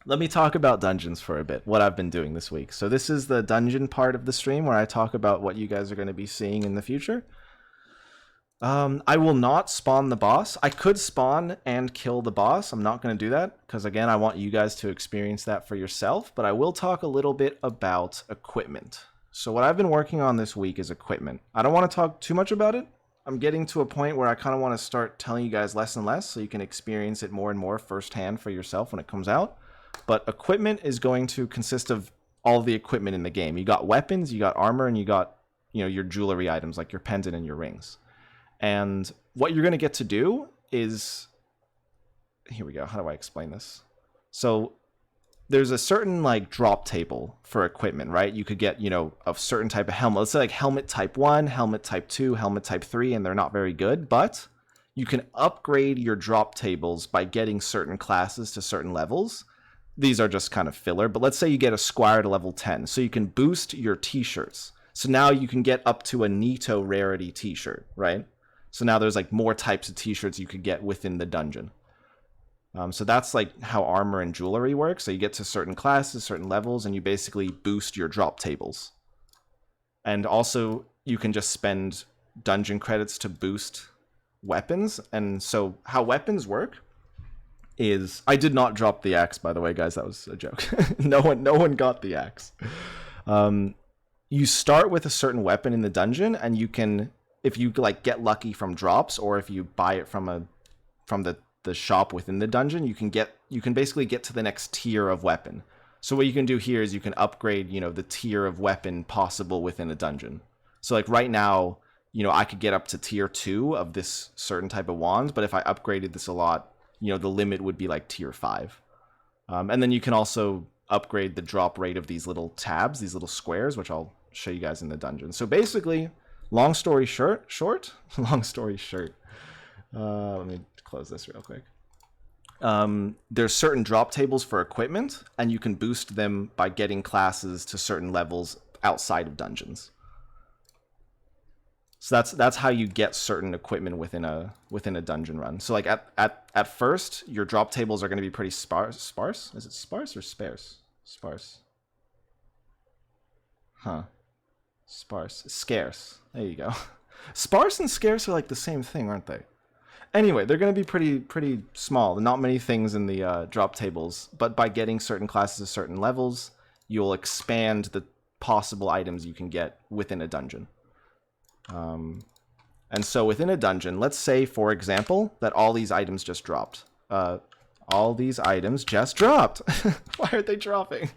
let me talk about dungeons for a bit, what I've been doing this week. So this is the dungeon part of the stream where I talk about what you guys are going to be seeing in the future. I will not spawn the boss. I could spawn and kill the boss. I'm not going to do that because, again, I want you guys to experience that for yourself. But I will talk a little bit about equipment. So what I've been working on this week is equipment. I don't want to talk too much about it. I'm getting to a point where I kind of want to start telling you guys less and less so you can experience it more and more firsthand for yourself when it comes out. But equipment is going to consist of all the equipment in the game. You got weapons, you got armor, and you got, your jewelry items like your pendant and your rings. And what you're going to get to do is, here we go. How do I explain this? So there's a certain drop table for equipment, right? You could get, a certain type of helmet. Let's say helmet type 1, helmet type 2, helmet type 3, and they're not very good, but you can upgrade your drop tables by getting certain classes to certain levels. These are just kind of filler, but let's say you get a squire to level 10, so you can boost your t-shirts. So now you can get up to a Nito rarity t-shirt, right? So now there's more types of t-shirts you could get within the dungeon. So that's how armor and jewelry work. So you get to certain classes, certain levels, and you basically boost your drop tables. And also you can just spend dungeon credits to boost weapons. And so how weapons work is, I did not drop the axe, by the way, guys. That was a joke. No one got the axe. You start with a certain weapon in the dungeon, and you can, if you get lucky from drops, or if you buy it from the shop within the dungeon, you can basically get to the next tier of weapon. So what you can do here is you can upgrade, the tier of weapon possible within a dungeon. So right now, I could get up to tier 2 of this certain type of wand, but if I upgraded this a lot, the limit would be tier 5. And then you can also upgrade the drop rate of these little tabs, these little squares, which I'll show you guys in the dungeon. So basically, long story short, let me close this real quick. There's certain drop tables for equipment, and you can boost them by getting classes to certain levels outside of dungeons. So that's how you get certain equipment within a dungeon run. So at first, your drop tables are going to be pretty sparse. Is it sparse or sparse? Sparse. Huh. Sparse. Scarce. There you go. Sparse and scarce are the same thing, aren't they? Anyway, they're going to be pretty small. Not many things in the drop tables, but by getting certain classes at certain levels, you'll expand the possible items you can get within a dungeon. And so within a dungeon, let's say, for example, that all these items just dropped. All these items just dropped. Why aren't they dropping?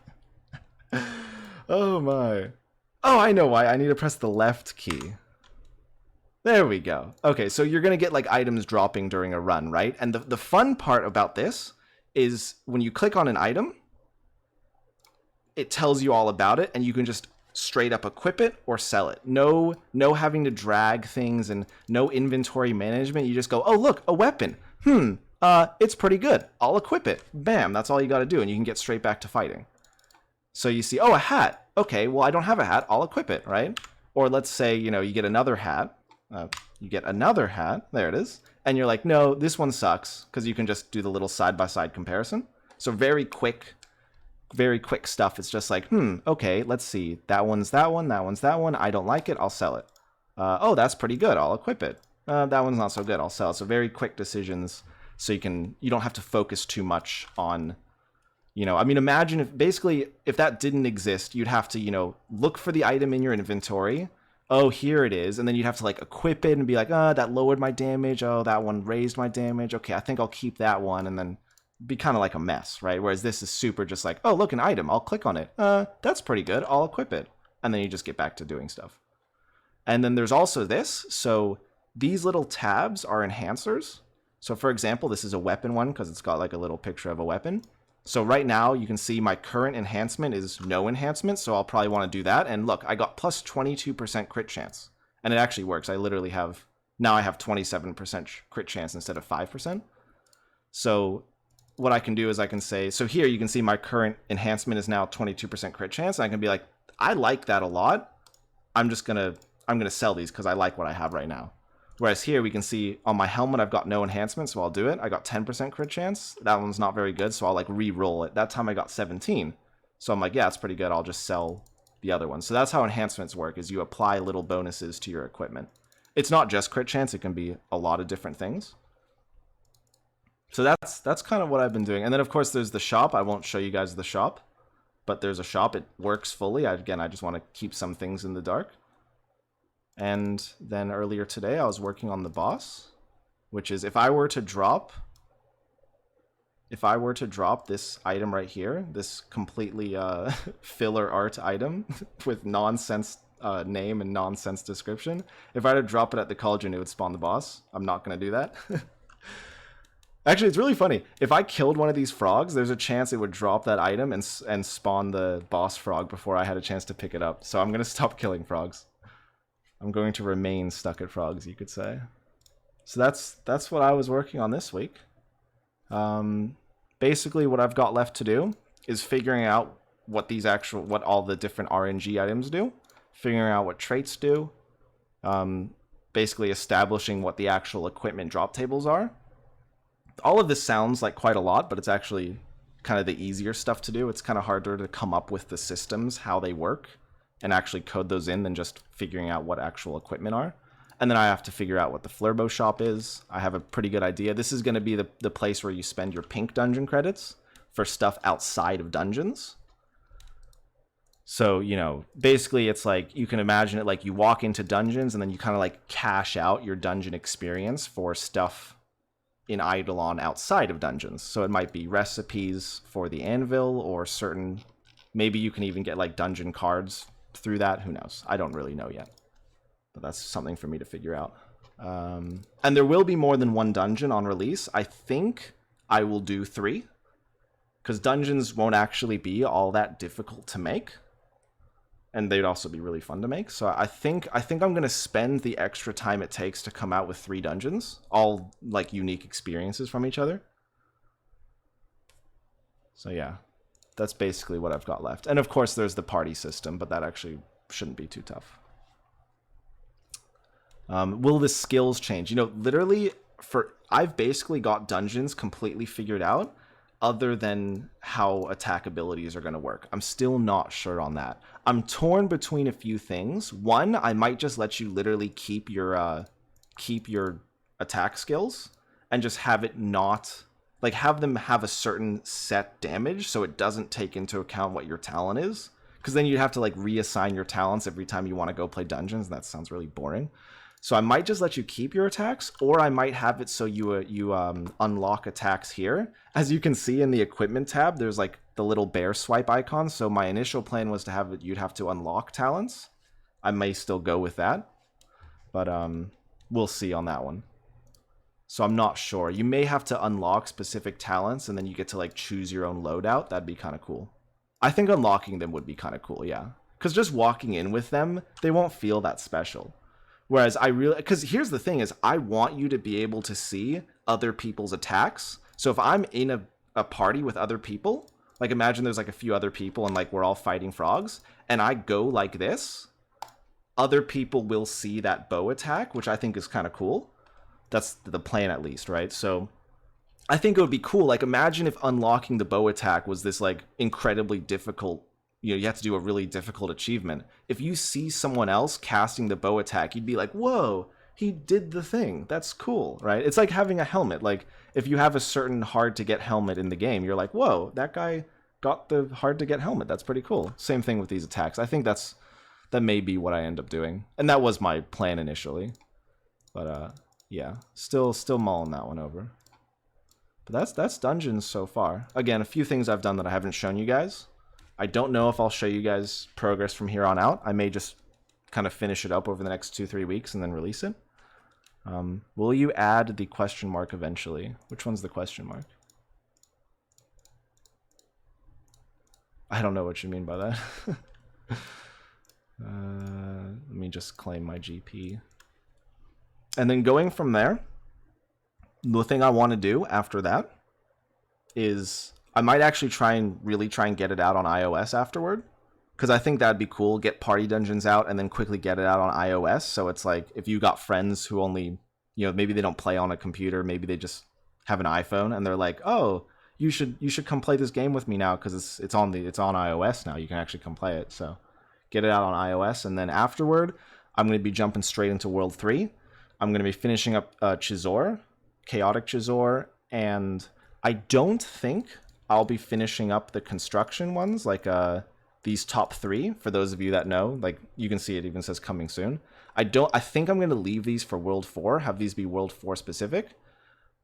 Oh my. Oh, I know why. I need to press the left key. There we go. Okay, so you're going to get items dropping during a run, right? And the fun part about this is when you click on an item, it tells you all about it, and you can just straight up equip it or sell it. No having to drag things and no inventory management. You just go, oh, look, a weapon. It's pretty good. I'll equip it. Bam, that's all you got to do, and you can get straight back to fighting. So you see, oh, a hat. Okay, well, I don't have a hat. I'll equip it, right? Or let's say, you get another hat. There it is. And you're like, no, this one sucks, because you can just do the little side-by-side comparison. So very quick stuff. It's just okay, let's see. That one's that one, that one's that one. I don't like it, I'll sell it. Oh, that's pretty good, I'll equip it. That one's not so good, I'll sell it. So very quick decisions, so you don't have to focus too much on, imagine if that didn't exist, you'd have to, look for the item in your inventory. Oh, here it is. And then you'd have to equip it and be like, that lowered my damage. Oh, that one raised my damage. Okay, I think I'll keep that one. And then be kind of like a mess, right? Whereas this is super just oh, look, an item. I'll click on it. That's pretty good. I'll equip it. And then you just get back to doing stuff. And then there's also this. So these little tabs are enhancers. So for example, this is a weapon one because it's got a little picture of a weapon. So right now you can see my current enhancement is no enhancement, so I'll probably want to do that. And look, I got plus 22% crit chance. And it actually works. I literally have, now I have 27% crit chance instead of 5%. So what I can do is I can say, so here you can see my current enhancement is now 22% crit chance. And I can be like, I like that a lot. I'm gonna sell these because I like what I have right now. Whereas here we can see on my helmet I've got no enhancement, so I'll do it. I got 10% crit chance. That one's not very good, so I'll like re-roll it. That time I got 17. So I'm like, yeah, it's pretty good. I'll just sell the other one. So that's how enhancements work, is you apply little bonuses to your equipment. It's not just crit chance, it can be a lot of different things. So that's kind of what I've been doing. And then of course there's the shop. I won't show you guys the shop, but there's a shop. It works fully. Again, I just want to keep some things in the dark. And then earlier today, I was working on the boss, which is if I were to drop this item right here, this completely filler art item with nonsense name and nonsense description, if I were to drop it at the cauldron, it would spawn the boss. I'm not going to do that. Actually, it's really funny. If I killed one of these frogs, there's a chance it would drop that item and spawn the boss frog before I had a chance to pick it up. So I'm going to stop killing frogs. I'm going to remain stuck at frogs, you could say. So that's what I was working on this week. Basically, what I've got left to do is figuring out what all the different RNG items do, figuring out what traits do, basically establishing what the actual equipment drop tables are. All of this sounds like quite a lot, but it's actually kind of the easier stuff to do. It's kind of harder to come up with the systems, how they work, and actually code those in than just figuring out what actual equipment are. And then I have to figure out what the Flurbo shop is. I have a pretty good idea. This is going to be the place where you spend your pink dungeon credits for stuff outside of dungeons. So, you know, basically it's like, you can imagine it like you walk into dungeons and then you kind of like cash out your dungeon experience for stuff in Idleon outside of dungeons. So it might be recipes for the anvil or certain, maybe you can even get like dungeon cards through that. Who knows? I don't really know yet. But that's something for me to figure out. And there will be more than one dungeon on release. I think I will do 3. Because dungeons won't actually be all that difficult to make. And they'd also be really fun to make. So I think I'm going to spend the extra time it takes to come out with 3 dungeons. All like unique experiences from each other. So yeah. That's basically what I've got left. And of course there's the party system, but that actually shouldn't be too tough. Will the skills change? You know, literally, I've basically got dungeons completely figured out, other than how attack abilities are going to work. I'm still not sure on that. I'm torn between a few things. One, I might just let you literally keep your attack skills and just have it not, like, have them have a certain set damage so it doesn't take into account what your talent is. Because then you'd have to, like, reassign your talents every time you want to go play dungeons, and that sounds really boring. So I might just let you keep your attacks, or I might have it so you unlock attacks here. As you can see in the equipment tab, there's like the little bear swipe icon. So my initial plan was to have it, you'd have to unlock talents. I may still go with that, but we'll see on that one. So I'm not sure. You may have to unlock specific talents, and then you get to like choose your own loadout. That'd be kind of cool. I think unlocking them would be kind of cool, yeah. Because just walking in with them, they won't feel that special. Whereas because here's the thing is, I want you to be able to see other people's attacks. So if I'm in a party with other people, like imagine there's like a few other people and like we're all fighting frogs, and I go like this, other people will see that bow attack, which I think is kind of cool. That's the plan at least, right? So I think it would be cool. Like imagine if unlocking the bow attack was this like incredibly difficult, you know, you have to do a really difficult achievement. If you see someone else casting the bow attack, you'd be like, whoa, he did the thing. That's cool, right? It's like having a helmet. Like if you have a certain hard to get helmet in the game, you're like, whoa, that guy got the hard to get helmet. That's pretty cool. Same thing with these attacks. I think that may be what I end up doing. And that was my plan initially. But yeah, still mulling that one over. But that's dungeons so far. Again, a few things I've done that I haven't shown you guys. I don't know if I'll show you guys progress from here on out. I may just kind of finish it up over the next 2-3 weeks and then release it. Will you add the question mark eventually? Which one's the question mark? I don't know what you mean by that. Let me just claim my GP. And then going from there, the thing I want to do after that is I might actually really try and get it out on iOS afterward, because I think that'd be cool. Get party dungeons out and then quickly get it out on iOS. So it's like if you got friends who only you know, maybe they don't play on a computer, maybe they just have an iPhone and they're like, oh, you should come play this game with me now because it's on iOS now. You can actually come play it. So get it out on iOS, and then afterward, I'm going to be jumping straight into World 3. I'm going to be finishing up Chisor, Chaotic Chisor, and I don't think I'll be finishing up the construction ones, like these top 3, for those of you that know. Like, you can see it even says coming soon. I think I'm going to leave these for World 4, have these be World 4 specific.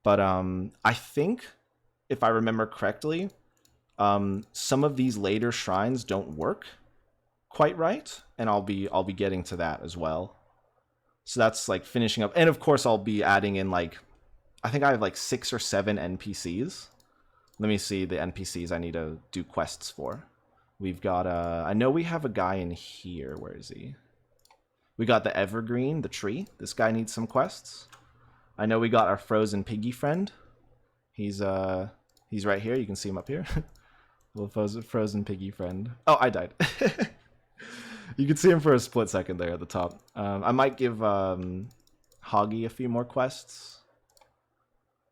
But I think, if I remember correctly, some of these later shrines don't work quite right, and I'll be getting to that as well. So that's like finishing up, and of course I'll be adding in, like, I think I have like 6 or 7 NPCs. Let me see the NPCs I need to do quests for. We've got I know we have a guy in here. Where is he? We got the Evergreen, the tree. This guy needs some quests. I know we got our frozen piggy friend. He's right here. You can see him up here. Little frozen piggy friend. Oh, I died. You can see him for a split second there at the top. I might give Hoggy a few more quests.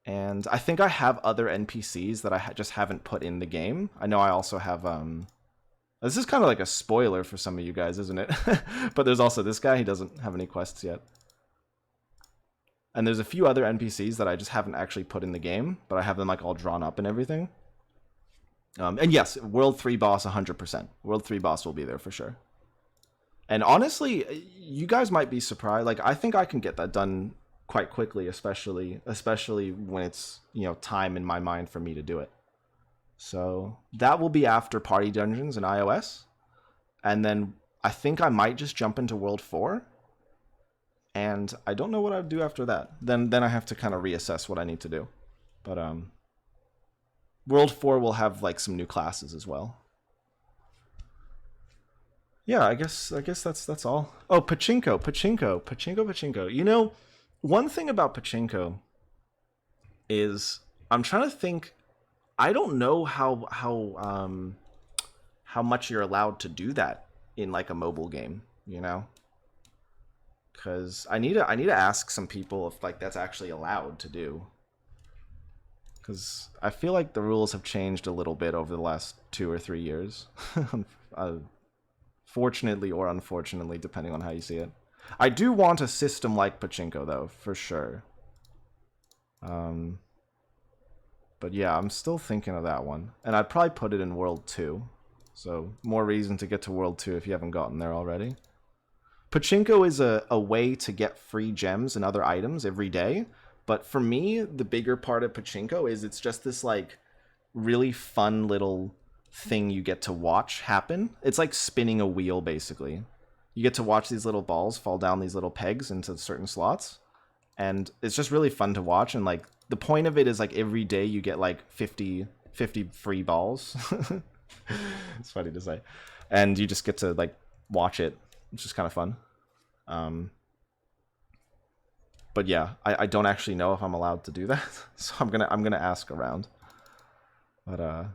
And I think I have other NPCs that I just haven't put in the game. I know I also have... This is kind of like a spoiler for some of you guys, isn't it? But there's also this guy. He doesn't have any quests yet. And there's a few other NPCs that I just haven't actually put in the game, but I have them like all drawn up and everything. And yes, World 3 boss 100%. World 3 boss will be there for sure. And honestly, you guys might be surprised. Like, I think I can get that done quite quickly, especially when it's, you know, time in my mind for me to do it. So that will be after Party Dungeons in iOS. And then I think I might just jump into World 4. And I don't know what I'd do after that. Then I have to kind of reassess what I need to do. But World 4 will have like some new classes as well. Yeah, I guess that's all. Oh, pachinko. You know, one thing about pachinko is I'm trying to think. I don't know how much you're allowed to do that in like a mobile game, you know? Because I need to ask some people if like that's actually allowed to do. Because I feel like the rules have changed a little bit over the last 2 or 3 years. Fortunately or unfortunately, depending on how you see it. I do want a system like pachinko though, for sure. But yeah, I'm still thinking of that one. And I'd probably put it in World 2. So more reason to get to World 2 if you haven't gotten there already. Pachinko is a way to get free gems and other items every day. But for me, the bigger part of pachinko is it's just this like really fun little thing you get to watch happen. It's like spinning a wheel, basically. You get to watch these little balls fall down these little pegs into certain slots. And it's just really fun to watch, and like the point of it is like every day you get like 50 free balls. It's funny to say. And you just get to like watch it, which is kind of fun. But yeah, I don't actually know if I'm allowed to do that. So I'm gonna ask around. But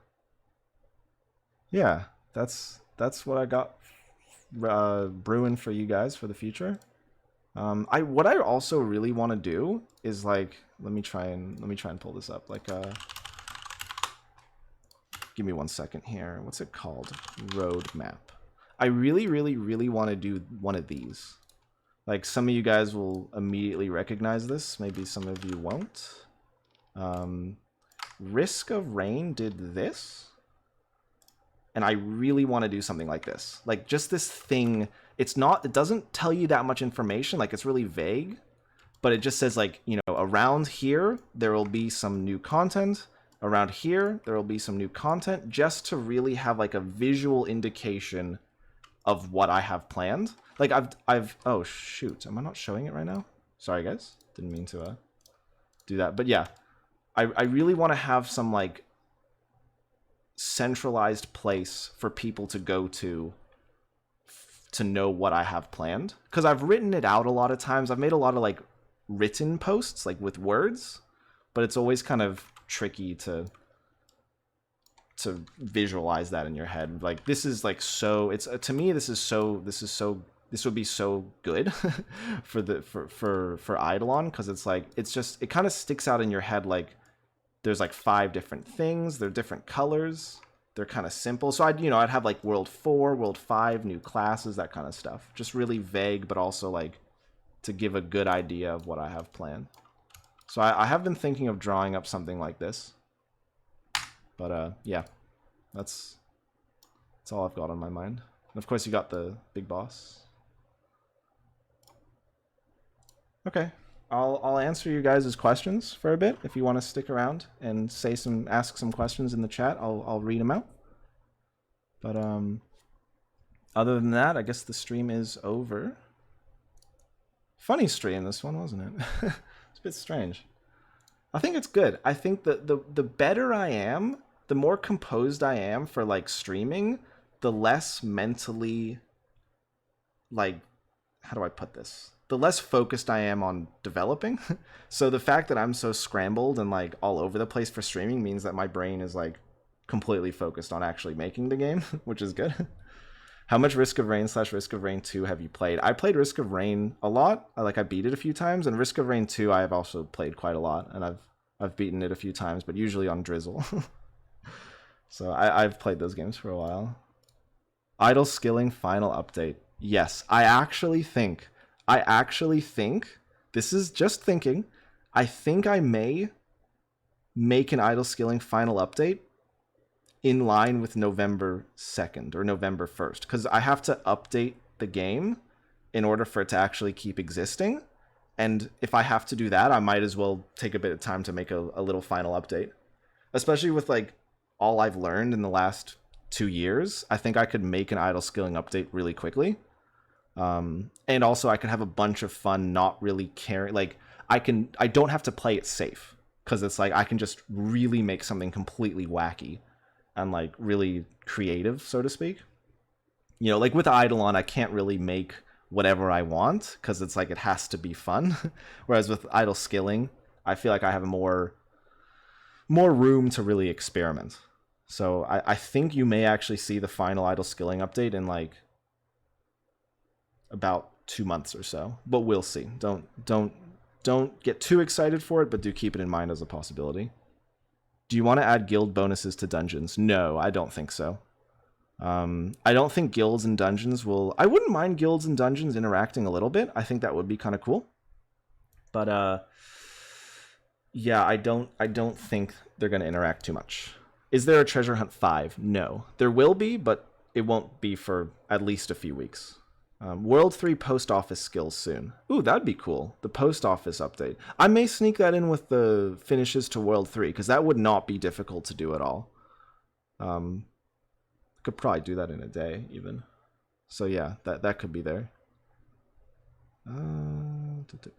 yeah, that's what I got brewing for you guys for the future. What I also really want to do is like let me try and pull this up. Like give me 1 second here. What's it called? Roadmap. I really want to do one of these. Like some of you guys will immediately recognize this. Maybe some of you won't. Risk of Rain did this. And I really want to do something like this. Like just this thing. It doesn't tell you that much information. Like it's really vague. But it just says like, you know, around here, there will be some new content. Around here, there will be some new content. Just to really have like a visual indication of what I have planned. Like oh shoot, am I not showing it right now? Sorry guys, didn't mean to do that. But yeah, I really want to have some like centralized place for people to go to know what I have planned. Because I've written it out a lot of times. I've made a lot of like written posts like with words, but it's always kind of tricky to visualize that in your head. Like this is like so, it's to me this is so this would be so good for Idleon, because it's like it kind of sticks out in your head. Like there's like 5 different things, they're different colors, they're kind of simple. So I'd have like World 4, World 5, new classes, that kind of stuff. Just really vague, but also like to give a good idea of what I have planned. So I have been thinking of drawing up something like this. But yeah, that's all I've got on my mind. And of course you got the big boss. Okay, I'll answer you guys' questions for a bit. If you want to stick around and ask some questions in the chat, I'll read them out. But other than that, I guess the stream is over. Funny stream, this one, wasn't it? It's a bit strange. I think it's good. I think that the better I am, the more composed I am for like streaming, the less mentally, like, how do I put this? The less focused I am on developing. So the fact that I'm so scrambled and like all over the place for streaming means that my brain is like completely focused on actually making the game, which is good. How much Risk of Rain / Risk of Rain 2 have you played? I played Risk of Rain a lot. I beat it a few times, and Risk of Rain 2 I have also played quite a lot, and I've beaten it a few times, but usually on Drizzle. So I've played those games for a while. Idle skilling final update. Yes, I actually think, this is just thinking, I think I may make an idle skilling final update in line with November 2nd or November 1st, because I have to update the game in order for it to actually keep existing. And if I have to do that, I might as well take a bit of time to make a little final update. Especially with like all I've learned in the last 2 years, I think I could make an idle skilling update really quickly. And also I could have a bunch of fun not really caring. Like I don't have to play it safe, because it's like I can just really make something completely wacky and like really creative, so to speak. Like with Idleon, I can't really make whatever I want, because it's like it has to be fun. Whereas with idle skilling, I feel like I have more room to really experiment. So I think you may actually see the final idle skilling update in like about 2 months or so, but we'll see. Don't get too excited for it, but do keep it in mind as a possibility. Do you want to add guild bonuses to dungeons? No, I don't think so. I don't think guilds and dungeons will... I wouldn't mind guilds and dungeons interacting a little bit. I think that would be kind of cool. But yeah, I don't think they're going to interact too much. Is there a Treasure Hunt 5? No. There will be, but it won't be for at least a few weeks. World 3 post office skills soon. Ooh, that'd be cool. The post office update. I may sneak that in with the finishes to World 3, because that would not be difficult to do at all. Could probably do that in a day, even. So yeah, that could be there.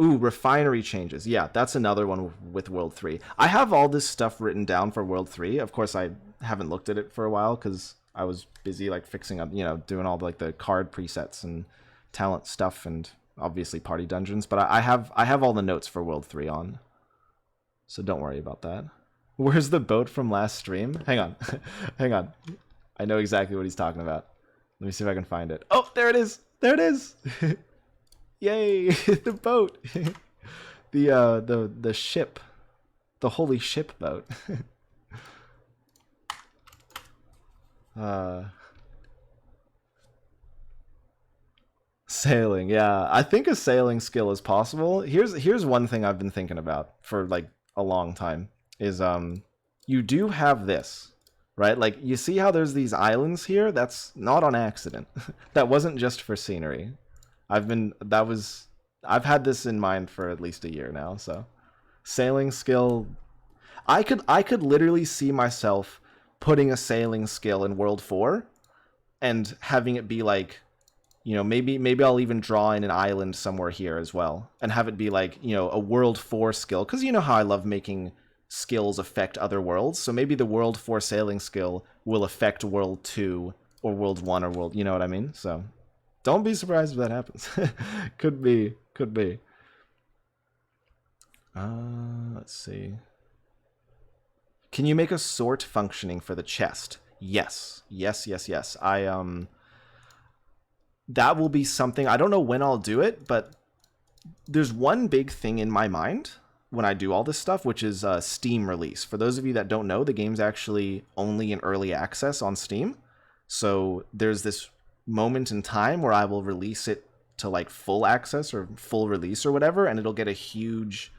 Ooh, refinery changes. Yeah, that's another one with World 3. I have all this stuff written down for World 3. Of course, I haven't looked at it for a while, because I was busy like fixing up, doing all like the card presets and talent stuff, and obviously party dungeons. But I have all the notes for World 3 on, so don't worry about that. Where's the boat from last stream? Hang on, hang on. I know exactly what he's talking about. Let me see if I can find it. Oh, there it is. There it is. Yay, the boat. The ship, the holy ship boat. Sailing, yeah. I think a sailing skill is possible. Here's one thing I've been thinking about for like a long time is you do have this, right? Like you see how there's these islands here? That's not on accident. That wasn't just for scenery. I've had this in mind for at least a year now, so sailing skill, I could literally see myself putting a sailing skill in World 4 and having it be like, maybe I'll even draw in an island somewhere here as well and have it be like, a World 4 skill, because you know how I love making skills affect other worlds. So maybe the World 4 sailing skill will affect World 2 or World 1 or World, you know what I mean? So don't be surprised if that happens. Could be. Let's see. Can you make a sort functioning for the chest? Yes. that will be something. I don't know when I'll do it, but there's one big thing in my mind when I do all this stuff, which is Steam release. For those of you that don't know, the game's actually only in early access on Steam. So there's this moment in time where I will release it to like full access or full release or whatever, and it'll get a huge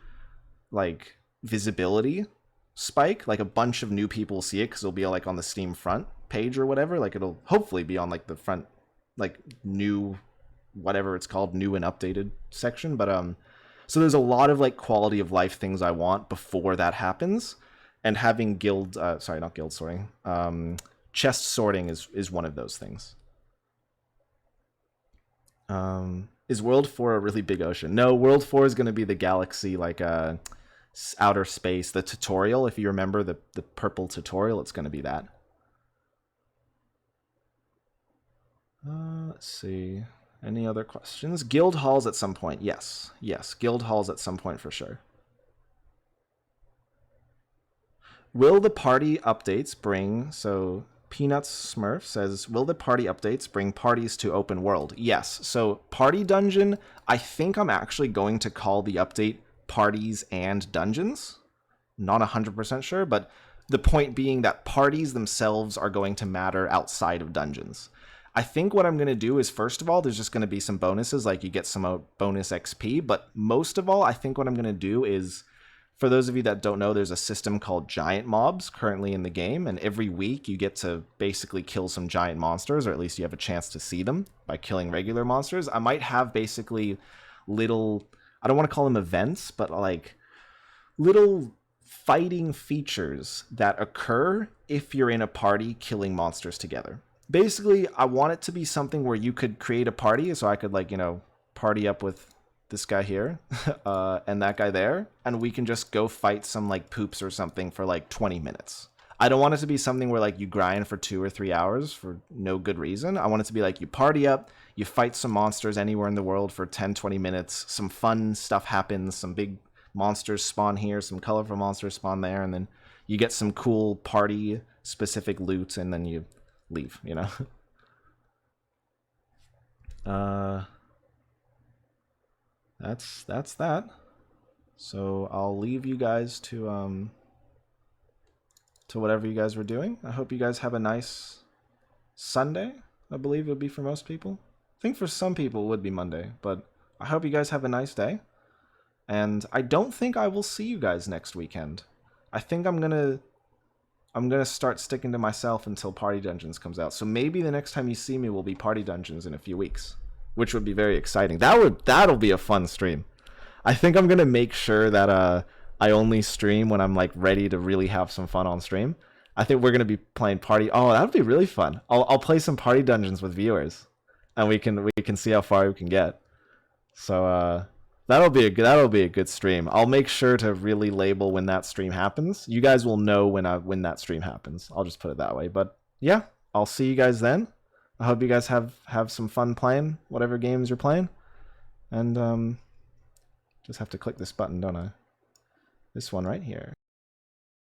like visibility spike. Like a bunch of new people will see it because it'll be like on the Steam front page or whatever. Like it'll hopefully be on like the front, like new, whatever it's called, new and updated section. But so there's a lot of like quality of life things I want before that happens, and having not guild sorting, chest sorting is one of those things. Is World 4 a really big ocean? No, World 4 is going to be the galaxy, like outer space, the tutorial. If you remember the purple tutorial, it's going to be that. Let's see. Any other questions? Guild halls at some point. Yes. Yes, guild halls at some point for sure. Will the party updates bring... So Peanuts Smurf says, will the party updates bring parties to open world? Yes. So party dungeon, I think I'm actually going to call the update parties and dungeons. Not 100% sure, but the point being that parties themselves are going to matter outside of dungeons. I think what I'm going to do is, first of all, there's just going to be some bonuses, like you get some bonus XP, but most of all, I think what I'm going to do is, for those of you that don't know, there's a system called giant mobs currently in the game, and every week you get to basically kill some giant monsters, or at least you have a chance to see them by killing regular monsters. I might have basically little, I don't want to call them events, but like little fighting features that occur if you're in a party killing monsters together. Basically, I want it to be something where you could create a party, so I could, like, you know, party up with this guy here and that guy there, and we can just go fight some, like, poops or something for, like, 20 minutes. I don't want it to be something where, like, you grind for 2 or 3 hours for no good reason. I want it to be, like, you party up, you fight some monsters anywhere in the world for 10, 20 minutes, some fun stuff happens, some big monsters spawn here, some colorful monsters spawn there, and then you get some cool party-specific loot, and then you leave, you know. That's that. So I'll leave you guys to whatever you guys were doing. I hope you guys have a nice Sunday. I believe it would be for most people. I think for some people it would be Monday, but I hope you guys have a nice day. And I don't think I will see you guys next weekend. I think I'm gonna start sticking to myself until Party Dungeons comes out. So maybe the next time you see me will be Party Dungeons in a few weeks, which would be very exciting. That'll be a fun stream. I think I'm gonna make sure that I only stream when I'm like ready to really have some fun on stream. I think we're gonna be playing Party. Oh, that would be really fun. I'll play some Party Dungeons with viewers, and we can see how far we can get. So that'll be a good stream. I'll make sure to really label when that stream happens. You guys will know when that stream happens. I'll just put it that way. But yeah, I'll see you guys then. I hope you guys have some fun playing whatever games you're playing. And just have to click this button, don't I? This one right here.